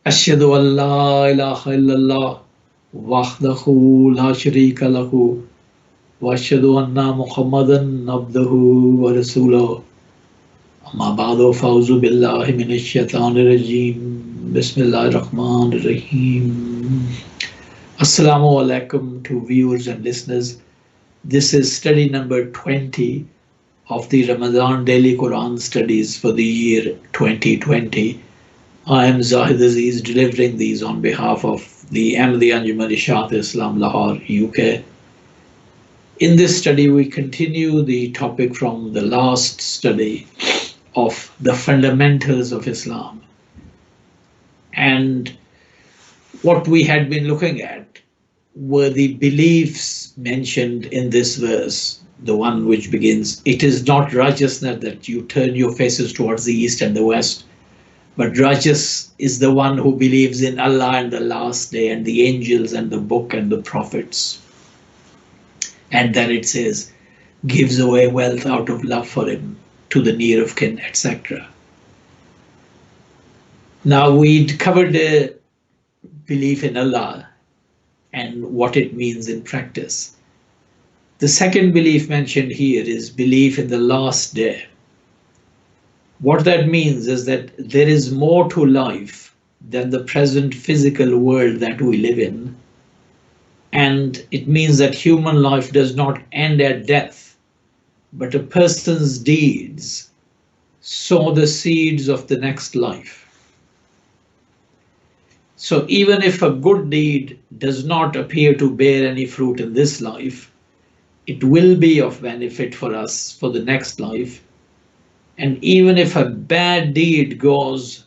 أشهد أن لا إله إلا الله وحده لا شريك له وأشهد أن محمدا عبده ورسوله أما بعد فأعوذ بالله من الشيطان الرجيم بسم الله الرحمن الرحيم. Assalamu alaikum to viewers and listeners. This is study number 20 of the Ramadan Daily Quran studies for the year 2020. I am Zahid Aziz delivering these on behalf of the Ahmadi Anjuman Ishat Islam Lahore, UK. In this study, we continue the topic from the last study of the fundamentals of Islam. And what we had been looking at were the beliefs mentioned in this verse, the one which begins, "It is not righteousness that you turn your faces towards the east and the west, but righteous is the one who believes in Allah and the last day and the angels and the book and the prophets." And then it says, gives away wealth out of love for him to the near of kin, etc. Now we'd covered the belief in Allah and what it means in practice. The second belief mentioned here is belief in the last day. What that means is that there is more to life than the present physical world that we live in. And it means that human life does not end at death, but a person's deeds sow the seeds of the next life. So even if a good deed does not appear to bear any fruit in this life, it will be of benefit for us for the next life. And even if a bad deed goes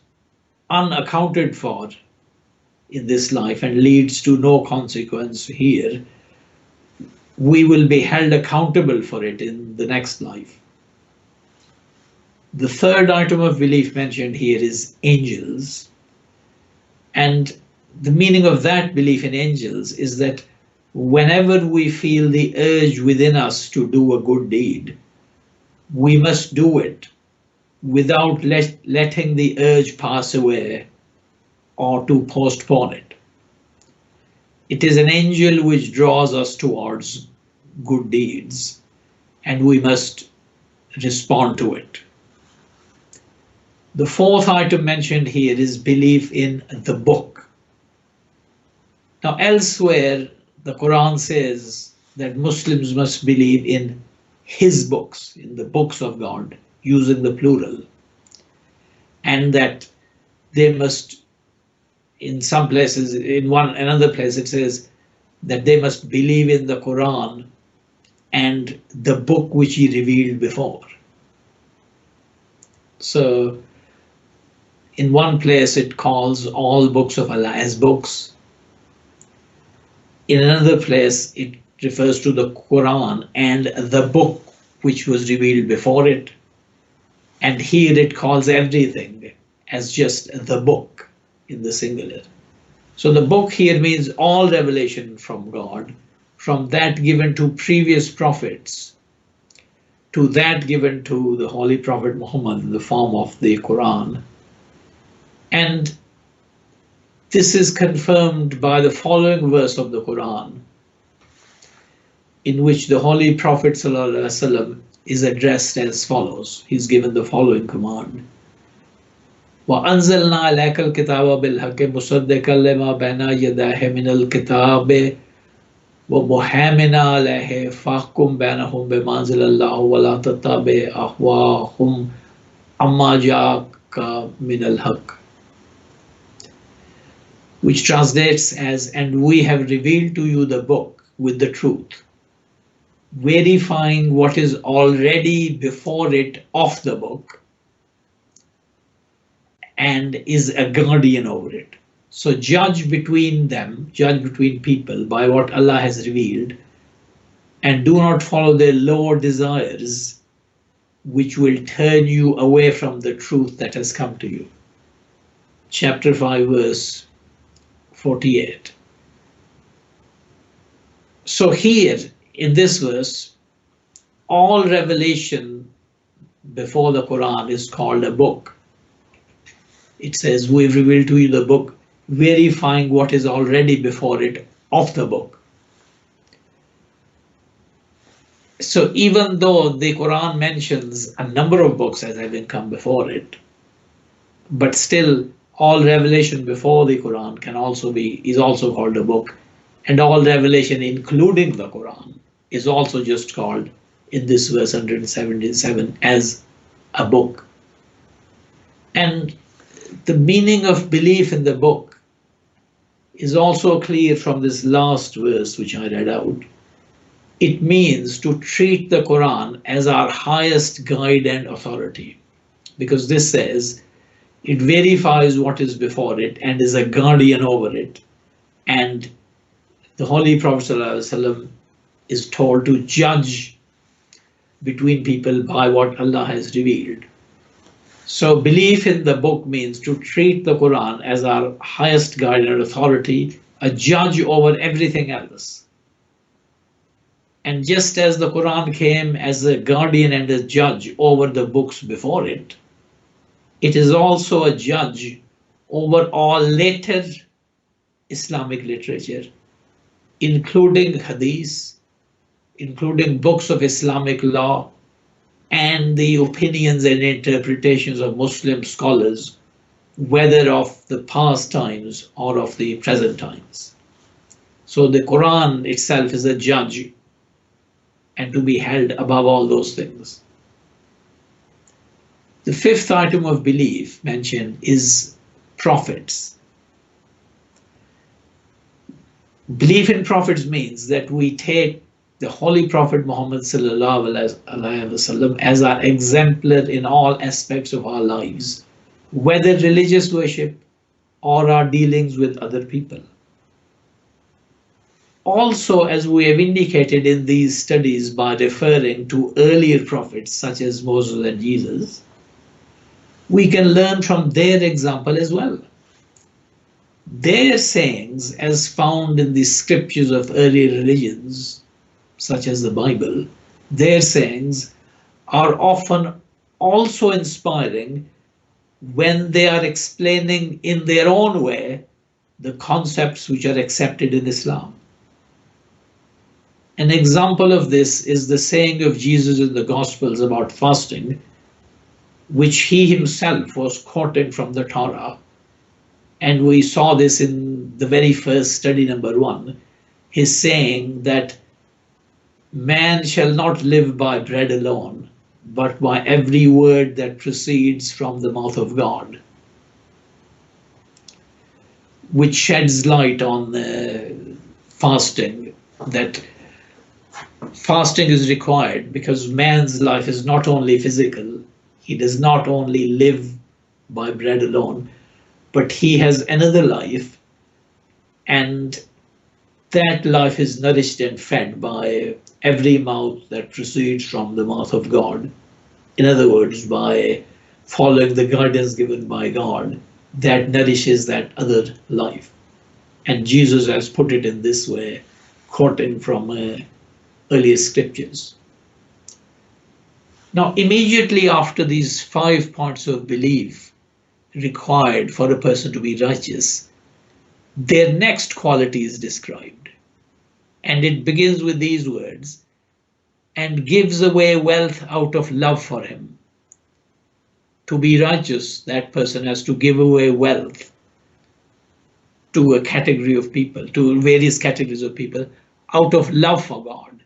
unaccounted for in this life and leads to no consequence here, we will be held accountable for it in the next life. The third item of belief mentioned here is angels. And the meaning of that belief in angels is that whenever we feel the urge within us to do a good deed, we must do it without letting the urge pass away or to postpone it. It is an angel which draws us towards good deeds, and we must respond to it. The fourth item mentioned here is belief in the book. Now, elsewhere, the Quran says that Muslims must believe in his books, in the books of God, using the plural, and that they must, in some places, in another place it says that they must believe in the Quran and the book which he revealed before. So in one place it calls all books of Allah as books. In another place it refers to the Quran and the book which was revealed before it. And here it calls everything as just the book in the singular. So the book here means all revelation from God, from that given to previous prophets to that given to the Holy Prophet Muhammad in the form of the Quran. And this is confirmed by the following verse of the Quran, in which the Holy Prophet ﷺ is addressed as follows. He's given the following command. وَأَنزَلْنَا عَلَيْكَ الْكِتَابَ بِالْحَقِّ مُصَدِّقًا لِمَا بَيْنَ يَدَيْهِ مِنَ الْكِتَابِ وَمُهَيْمِنًا عَلَيْهِ فَاحْكُم بَيْنَهُم بِمَا أَنزَلَ اللَّهُ وَلَا تَتَّبِعْ أَهْوَاءَهُمْ عَمَّا جَاءَكَ مِنَ الْحَقِّ, which translates as, and we have revealed to you the book with the truth, verifying what is already before it of the book, and is a guardian over it. So judge between them, judge between people by what Allah has revealed, and do not follow their lower desires, which will turn you away from the truth that has come to you. Chapter 5, verse 48. So here, in this verse, all revelation before the Quran is called a book. It says, we've revealed to you the book verifying what is already before it of the book. So even though the Quran mentions a number of books as having come before it, but still all revelation before the Quran can also be is also called a book, and all revelation including the Quran is also just called in this verse 177 as a book. And the meaning of belief in the book is also clear from this last verse which I read out. It means to treat the Quran as our highest guide and authority, because this says it verifies what is before it and is a guardian over it. And the Holy Prophet ﷺ is told to judge between people by what Allah has revealed. So belief in the book means to treat the Quran as our highest guide and authority, a judge over everything else. And just as the Quran came as a guardian and a judge over the books before it, it is also a judge over all later Islamic literature, including hadith, including books of Islamic law, and the opinions and interpretations of Muslim scholars, whether of the past times or of the present times. So the Quran itself is a judge and to be held above all those things. The fifth item of belief mentioned is prophets. Belief in prophets means that we take the Holy Prophet Muhammad ﷺ as our exemplar in all aspects of our lives, whether religious worship or our dealings with other people. Also, as we have indicated in these studies by referring to earlier prophets such as Moses and Jesus, we can learn from their example as well. Their sayings, as found in the scriptures of earlier religions, such as the Bible, their sayings are often also inspiring when they are explaining in their own way the concepts which are accepted in Islam. An example of this is the saying of Jesus in the Gospels about fasting, which he himself was quoting from the Torah. And we saw this in the very first study, number 1. His saying that man shall not live by bread alone, but by every word that proceeds from the mouth of God, which sheds light on fasting, that fasting is required because man's life is not only physical, he does not only live by bread alone, but he has another life, and that life is nourished and fed by every mouth that proceeds from the mouth of God. In other words, by following the guidance given by God that nourishes that other life. And Jesus has put it in this way, quoting from earlier scriptures. Now, immediately after these 5 points of belief required for a person to be righteous, their next quality is described. And it begins with these words, and gives away wealth out of love for him. To be righteous, that person has to give away wealth to a category of people, to various categories of people, out of love for God.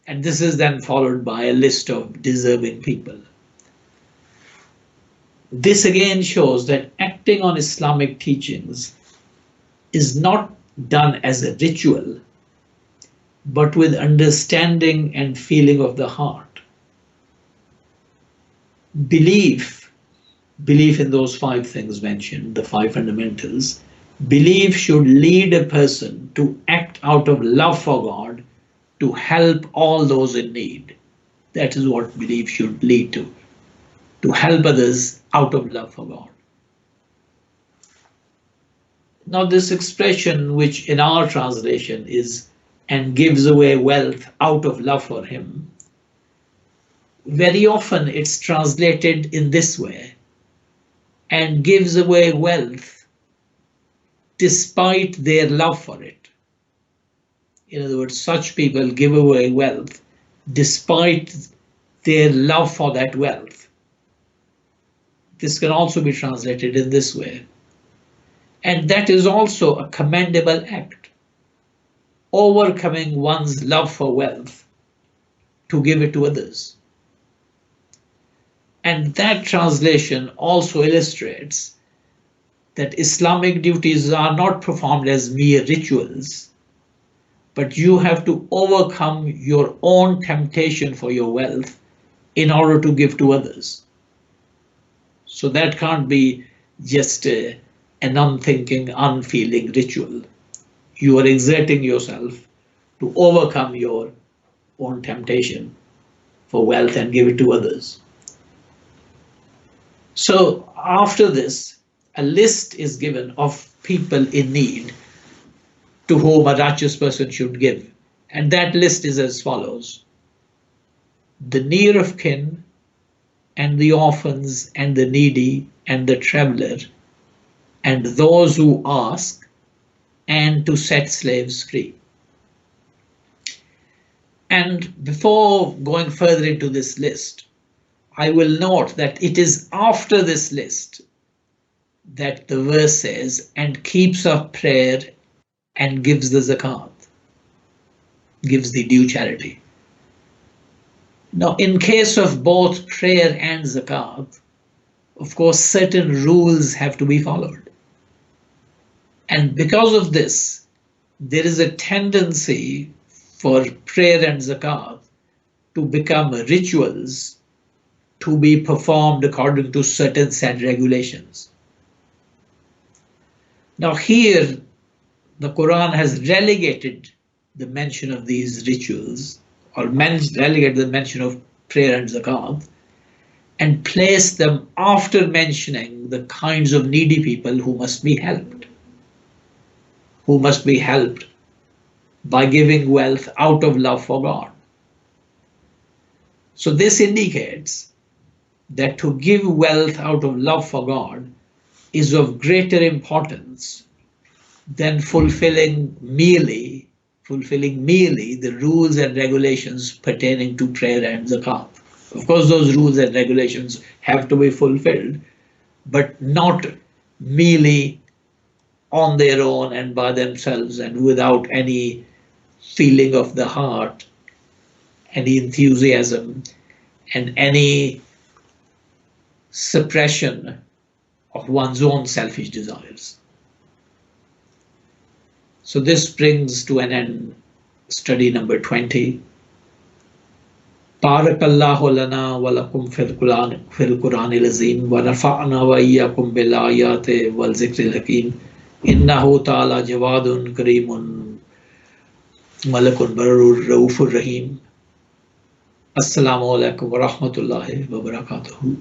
And this is then followed by a list of deserving people. This again shows that acting on Islamic teachings is not done as a ritual, but with understanding and feeling of the heart. Belief in those 5 things mentioned, the 5 fundamentals, belief should lead a person to act out of love for God to help all those in need. That is what belief should lead to help others out of love for God. Now, this expression, which in our translation is, and gives away wealth out of love for him, very often it's translated in this way, and gives away wealth despite their love for it. In other words, such people give away wealth despite their love for that wealth. This can also be translated in this way. And that is also a commendable act, overcoming one's love for wealth to give it to others. And that translation also illustrates that Islamic duties are not performed as mere rituals, but you have to overcome your own temptation for your wealth in order to give to others. So that can't be just an unthinking, unfeeling ritual. You are exerting yourself to overcome your own temptation for wealth and give it to others. So after this, a list is given of people in need to whom a righteous person should give. And that list is as follows: the near of kin, and the orphans, and the needy, and the traveller, and those who ask, and to set slaves free. And before going further into this list, I will note that it is after this list that the verse says, and keeps up prayer and gives the zakat, gives the due charity. Now, in case of both prayer and zakat, of course, certain rules have to be followed. And because of this, there is a tendency for prayer and zakat to become rituals to be performed according to certain set regulations. Now here, the Quran has relegated the mention of these rituals, or relegated the mention of prayer and zakat, and placed them after mentioning the kinds of needy people who must be helped, by giving wealth out of love for God. So this indicates that to give wealth out of love for God is of greater importance than fulfilling merely the rules and regulations pertaining to prayer and zakat. Of course, those rules and regulations have to be fulfilled, but not merely on their own and by themselves and without any feeling of the heart, any enthusiasm, and any suppression of one's own selfish desires. So this brings to an end study number 20. Barakallahu lana wa lakum fil Quranil Azim wa nafa'na wa iyyakum bil ayati wal zikril hakim. Innahu ta'ala jawadun kareemun malakun barur raufur rahim. Assalamu alaikum wa rahmatullahi wa barakatuhu.